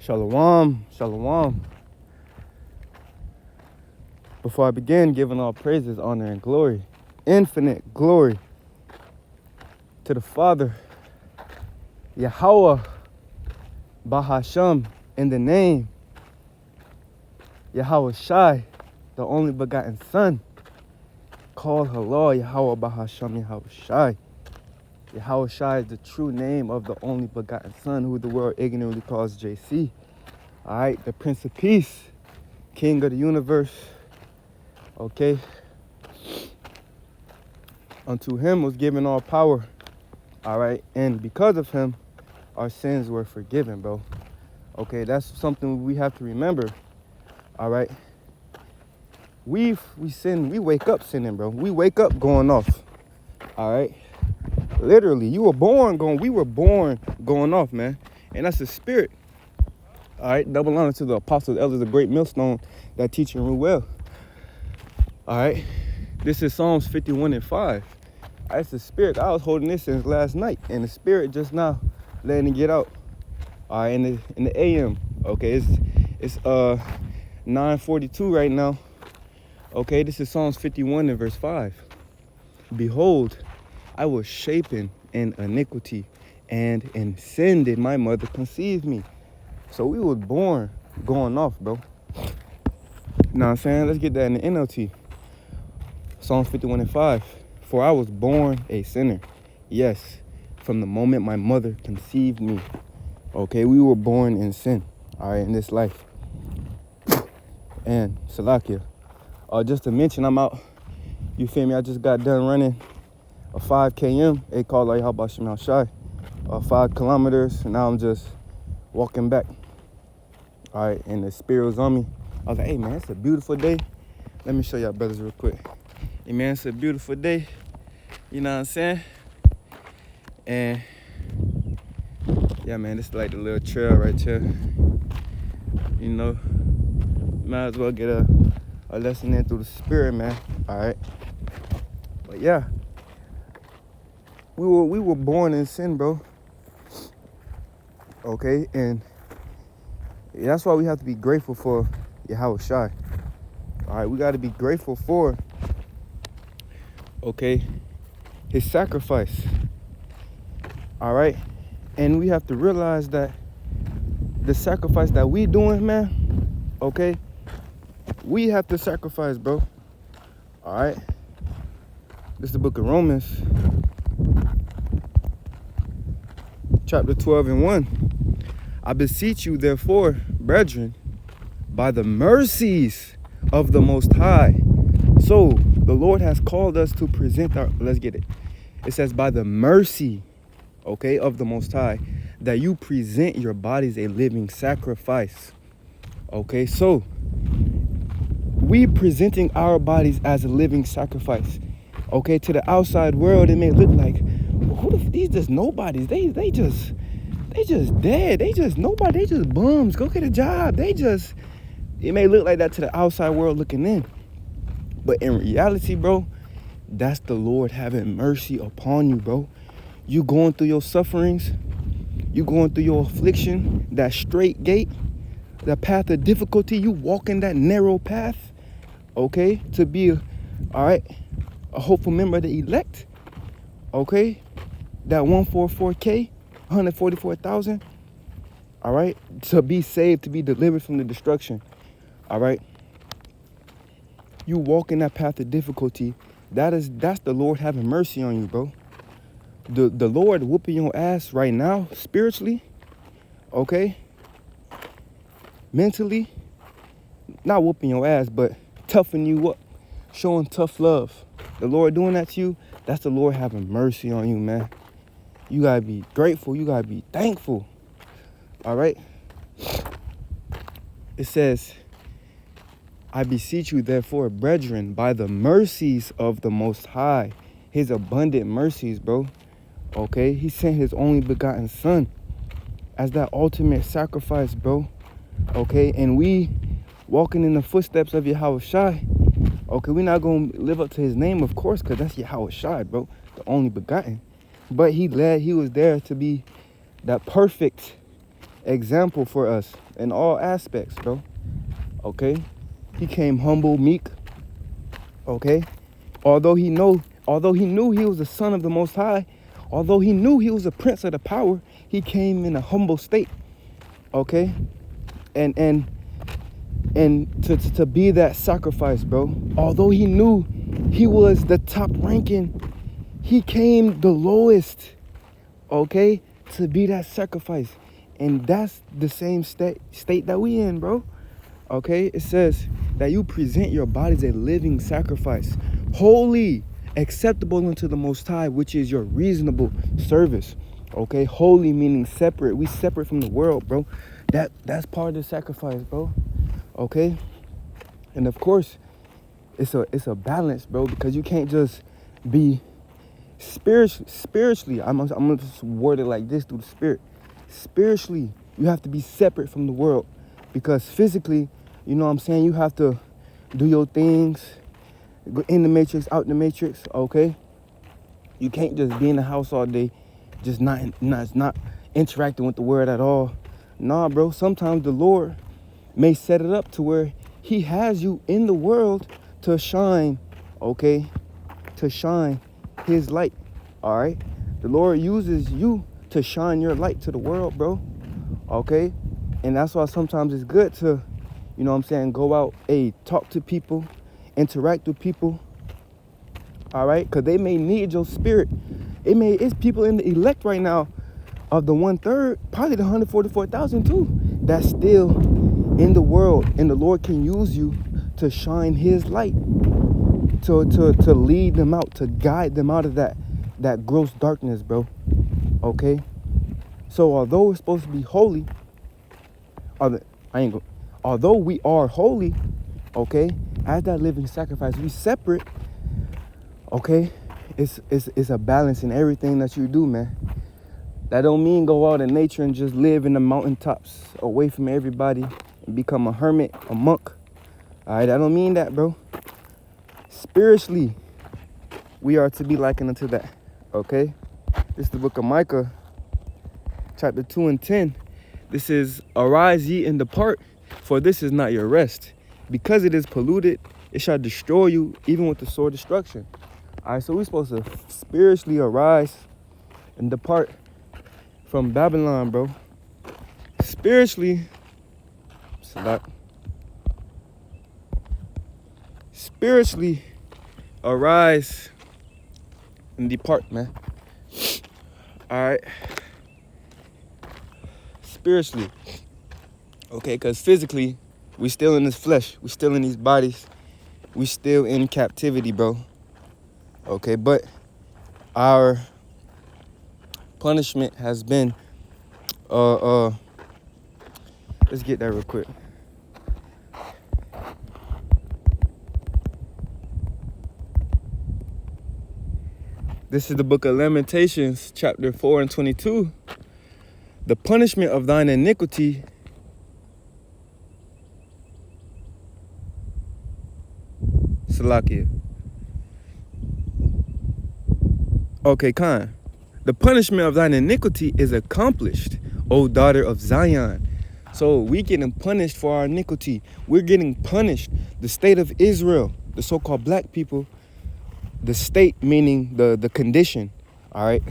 Shalom, shalom. Before I begin, giving all praises, honor, and glory, infinite glory to the Father, Yahweh, Bahasham, in the name, Yahweh Shai, the only begotten Son, called Halal, Yahweh Bahasham, Yahweh Shai. Yahweh Shai is the true name of the only begotten Son, who the world ignorantly calls JC. All right, the Prince of Peace, King of the universe. Okay. Unto him was given all power. All right. And because of him, our sins were forgiven, bro. Okay. That's something we have to remember. All right. We sin. We wake up sinning, bro. We wake up going off. All right. Literally, we were born going off, man. And that's the spirit. All right. Double honor to the apostles, elders, the great millstone that teach and rule well. All right, this is Psalms 51 and 5. That's the spirit. I was holding this since last night, and the spirit just now letting it get out. All right, in the AM. Okay, it's 9:42 right now. Okay, this is Psalms 51 and verse 5. Behold, I was shapen in iniquity, and in sin did my mother conceive me. So we was born going off, bro. You know what I'm saying? Let's get that in the NLT. Psalms 51 and 5. For I was born a sinner. Yes, from the moment my mother conceived me. Okay, we were born in sin. All right, in this life. And Salakia. Just to mention, I'm out. You feel me? I just got done running a 5 km. They call like how about Shemal Shai? 5 kilometers. And now I'm just walking back. All right, and the spirit was on me. I was like, hey man, it's a beautiful day. Let me show y'all brothers real quick. Hey man, it's a beautiful day. You know what I'm saying? And yeah, man, this is like the little trail right here. You know, might as well get a lesson in through the spirit, man. All right. But yeah, we were born in sin, bro. Okay, and that's why we have to be grateful for Yahweh Shai. All right, we got to be grateful for, okay, his sacrifice. All right, and we have to realize that the sacrifice that we doing, man, okay, we have to sacrifice, bro. All right, this is the book of Romans, chapter 12 and 1. I beseech you, therefore, brethren, by the mercies of the Most High. So the Lord has called us to present our, let's get it. It says by the mercy, okay, of the Most High, that you present your bodies a living sacrifice. Okay, so we presenting our bodies as a living sacrifice. Okay, to the outside world, it may look like, well, who these just nobodies? They just dead. They just nobody. They just bums. Go get a job. It may look like that to the outside world looking in. But in reality, bro, that's the Lord having mercy upon you, bro. You going through your sufferings. You going through your affliction, that straight gate, the path of difficulty. You walking that narrow path, okay, to be, a hopeful member of the elect, okay, that 144K, 144,000, all right, to be saved, to be delivered from the destruction, all right. You walk in that path of difficulty, that's the Lord having mercy on you, bro. The Lord whooping your ass right now, spiritually, okay, mentally, not whooping your ass, but toughing you up, showing tough love. The Lord doing that to you, that's the Lord having mercy on you, man. You gotta be grateful, you gotta be thankful, all right? It says, I beseech you, therefore, brethren, by the mercies of the Most High, his abundant mercies, bro, okay? He sent his only begotten Son as that ultimate sacrifice, bro, okay? And we walking in the footsteps of Yahweh Shai, okay? We're not going to live up to his name, of course, because that's Yahweh Shai, bro, the only begotten. But he was there to be that perfect example for us in all aspects, bro. Okay? He came humble, meek. Okay? Although he knew he was the son of the Most High, although he knew he was a prince of the power, he came in a humble state. Okay? And to be that sacrifice, bro. Although he knew he was the top ranking, he came the lowest. Okay? To be that sacrifice. And that's the same state that we in, bro. Okay? It says that you present your bodies a living sacrifice, holy, acceptable unto the Most High, which is your reasonable service. Okay? Holy meaning separate. We separate from the world, bro. That's part of the sacrifice, bro. Okay? And of course, it's a balance, bro, because you can't just be spiritually. I'm gonna just word it like this through the spirit. Spiritually, you have to be separate from the world, because physically, you know what I'm saying, you have to do your things, go in the matrix, out the matrix. Okay? You can't just be in the house all day, just not interacting with the world at all. Nah, bro. Sometimes the Lord may set it up to where he has you in the world to shine, okay? To shine his light, all right? The Lord uses you to shine your light to the world, bro, okay? And that's why sometimes it's good to, you know what I'm saying, go out, talk to people, interact with people, all right? Because they may need your spirit. It's people in the elect right now of the 1/3, probably the 144,000 too, that's still in the world, and the Lord can use you to shine his light, to lead them out, to guide them out of that gross darkness, bro. Okay? So although we're supposed to be holy, although we are holy, okay, as that living sacrifice, we separate, okay? It's a balance in everything that you do, man. That don't mean go out in nature and just live in the mountaintops away from everybody and become a hermit, a monk. All right, I don't mean that, bro. Spiritually, we are to be likened unto that, okay? This is the book of Micah, chapter 2 and 10. This is, arise ye and depart, for this is not your rest. Because it is polluted, it shall destroy you, even with the sword destruction. All right, so we're supposed to spiritually arise and depart from Babylon, bro. Spiritually, arise and depart, man. All right. Spiritually, okay, because physically, we still in this flesh. We still in these bodies. We still in captivity, bro. Okay, but our punishment has been, let's get that real quick. This is the book of Lamentations, chapter 4 and 22. The punishment of thine iniquity Salakia. Okay, Khan. The punishment of thine iniquity is accomplished, O daughter of Zion. So we getting punished for our iniquity. We're getting punished. The state of Israel, the so-called black people, the state meaning the condition, all right?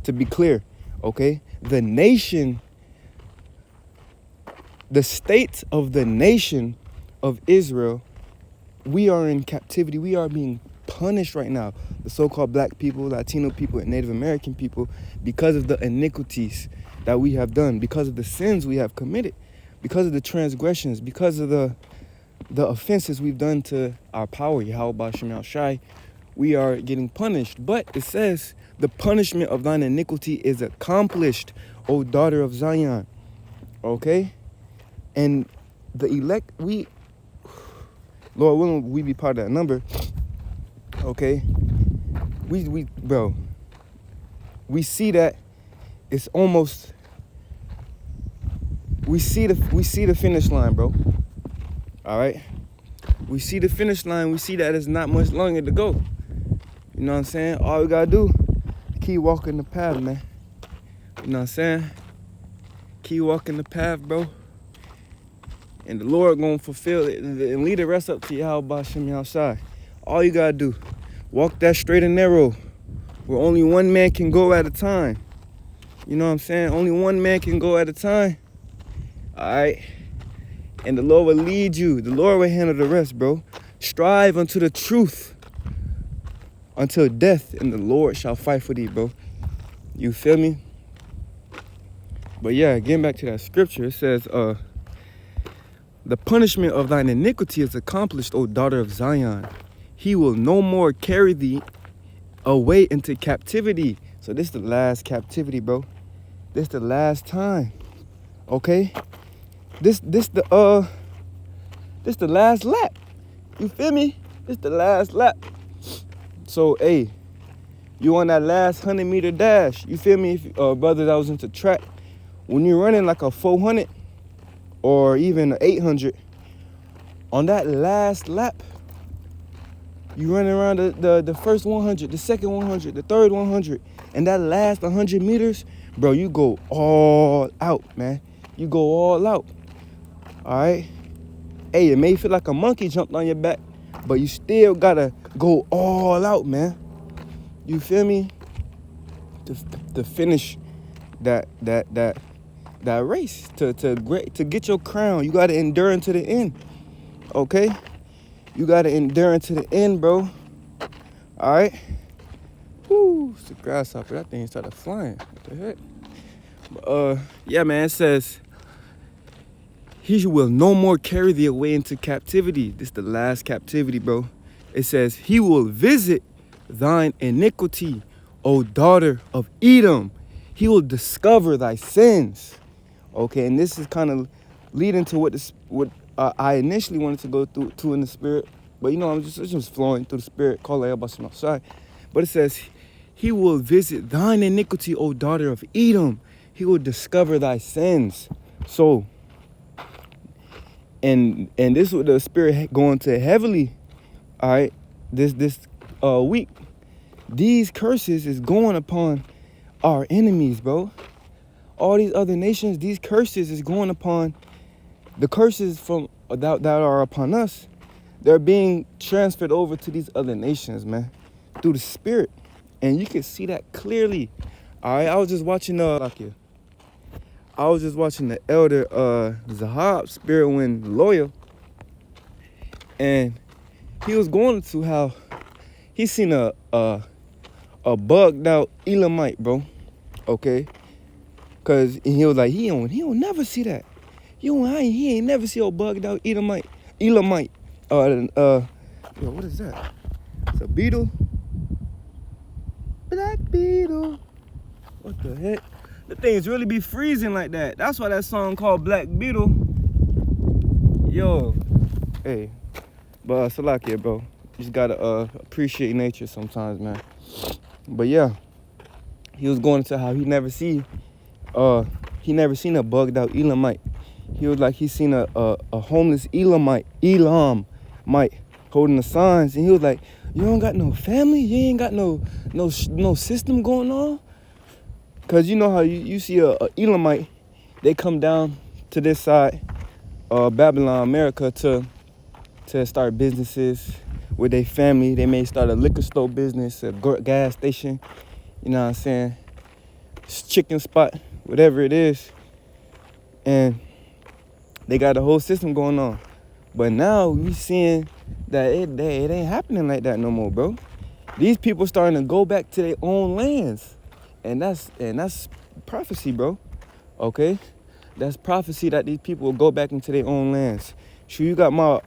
To be clear, okay? The nation, the state of the nation of Israel, we are in captivity. We are being punished right now. The so-called black people, Latino people, and Native American people, because of the iniquities that we have done, because of the sins we have committed, because of the transgressions, because of the offenses we've done to our power, Yahweh B'Shem Shai, we are getting punished. But it says, the punishment of thine iniquity is accomplished, O daughter of Zion. Okay? And the elect, Lord willing, we be part of that number. Okay? Bro, we see that it's almost, we see the finish line, bro. All right? We see the finish line. We see that it's not much longer to go. You know what I'm saying? All we gotta do, keep walking the path, man. You know what I'm saying? Keep walking the path, bro. And the Lord gonna fulfill it and lead the rest up to Yahweh Shem outside. All you gotta do, walk that straight and narrow, where only one man can go at a time. You know what I'm saying? Only one man can go at a time. All right? And the Lord will lead you. The Lord will handle the rest, bro. Strive unto the truth until death, and the Lord shall fight for thee, bro. You feel me? But yeah, getting back to that scripture, it says, the punishment of thine iniquity is accomplished, O daughter of Zion. He will no more carry thee away into captivity. So this is the last captivity, bro. This is the last time. Okay? This the last lap. You feel me? This the last lap. So, hey, you on that last 100-meter dash. You feel me? If brother that was into track, when you're running like a 400 or even an 800, on that last lap, you running around the first 100, the second 100, the third 100, and that last 100 meters, bro, you go all out, man. You go all out. All right? Hey, it may feel like a monkey jumped on your back, but you still gotta go all out, man. You feel me? To finish that race, to get your crown, you gotta endure unto the end. Okay? You gotta endure unto the end, bro. All right? Whoo, it's a grasshopper. That thing started flying. What the heck? But, yeah, man, it says, he will no more carry thee away into captivity. This is the last captivity, bro. It says, he will visit thine iniquity, O daughter of Edom. He will discover thy sins. Okay, and this is kind of leading to what I initially wanted to go through to in the spirit. But, you know, it's just flowing through the spirit. Call everybody from outside. But it says, he will visit thine iniquity, O daughter of Edom. He will discover thy sins. So, and this is what the spirit going to heavily, all right, this week. These curses is going upon our enemies, bro. All these other nations, these curses is going upon the curses from that are upon us. They're being transferred over to these other nations, man, through the spirit. And you can see that clearly. All right, I was just watching the elder Zahab, spirit wind lawyer, and he was going into how he seen a bugged out Elamite, bro. Okay, cause he was like he don't never see that. He ain't never see a bugged out Elamite. Yo, what is that? It's a beetle. Black beetle. What the heck? The things really be freezing like that. That's why that song called Black Beetle. Yo, hey, but Salakia, bro. You just gotta appreciate nature sometimes, man. But yeah, he was going into how he never seen a bugged out Elamite. He was like he seen a homeless Elamite holding the signs, and he was like, you don't got no family, you ain't got no system going on. Cause you know how you see a Elamite, they come down to this side, Babylon, America, to start businesses with their family. They may start a liquor store business, a gas station, you know what I'm saying, chicken spot, whatever it is, and they got a whole system going on. But now we seeing that it ain't happening like that no more, bro. These people starting to go back to their own lands. And that's prophecy, bro. Okay? That's prophecy that these people will go back into their own lands. Sure, you got my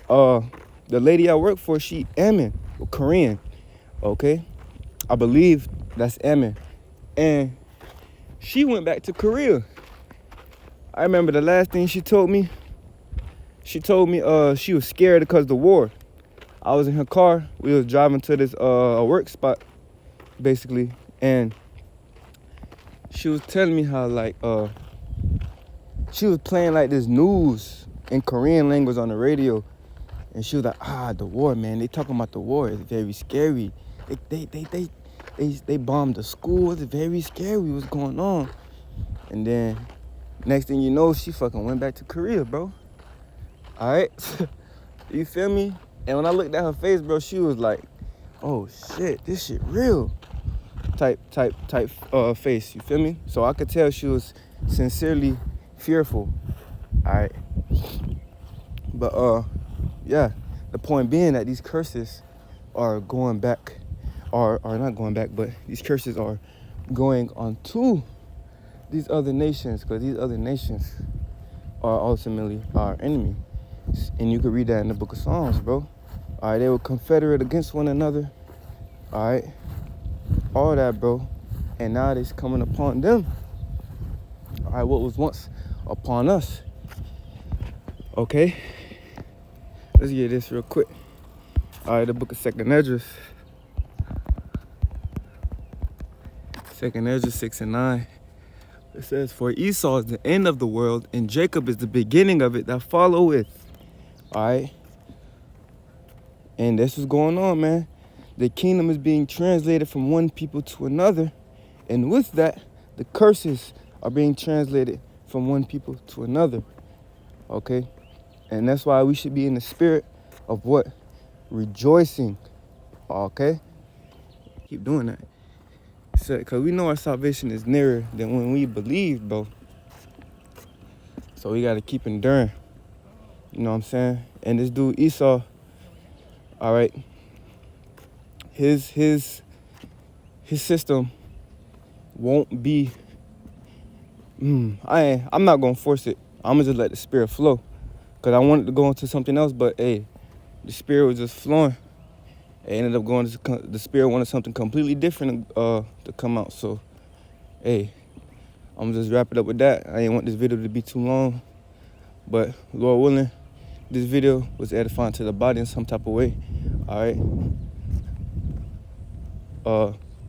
the lady I work for, she Ammon, Korean. Okay? I believe that's Ammon. And she went back to Korea. I remember the last thing she told me she was scared because of the war. I was in her car. We was driving to this work spot, basically, and she was telling me how like she was playing like this news in Korean language on the radio, and she was like, the war, man. They talking about the war. It's very scary. They bombed the school. It's very scary what's going on. And then Next thing you know, she fucking went back to Korea, bro. All right, you feel me? And when I looked at her face, bro, she was like, "Oh shit, this shit real." Type face. You feel me? So I could tell she was sincerely fearful. All right, but yeah. The point being that these curses are going back, are not going back, but these curses are going on to these other nations, because these other nations are ultimately our enemy. And you can read that in the book of Psalms, bro. All right, they were confederate against one another. All right, all that, bro. And now it's coming upon them. All right, what was once upon us. Okay, let's get this real quick. All right, the book of Second Esdras. Second Esdras 6 and 9. It says, "For Esau is the end of the world, and Jacob is the beginning of it that followeth." All right. And this is going on, man. The kingdom is being translated from one people to another. And with that, the curses are being translated from one people to another. Okay? And that's why we should be in the spirit of what? Rejoicing. Okay? Keep doing that. So, because we know our salvation is nearer than when we believe, bro. So we got to keep enduring. You know what I'm saying? And this dude Esau, all right, his system won't be. I'm not gonna force it. I'm gonna just let the spirit flow, cause I wanted to go into something else, but hey, the spirit was just flowing. It ended up going to the spirit wanted something completely different to come out. So, hey, I'm just wrap it up with that. I didn't want this video to be too long, but Lord willing, this video was edifying to the body in some type of way. All right.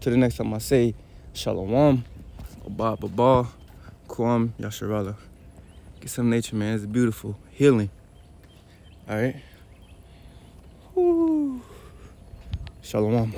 To the next time I say Shalom, Abba, Kwam, Yasharala. Get some nature, man. It's beautiful. Healing. All right. Woo. Shalom.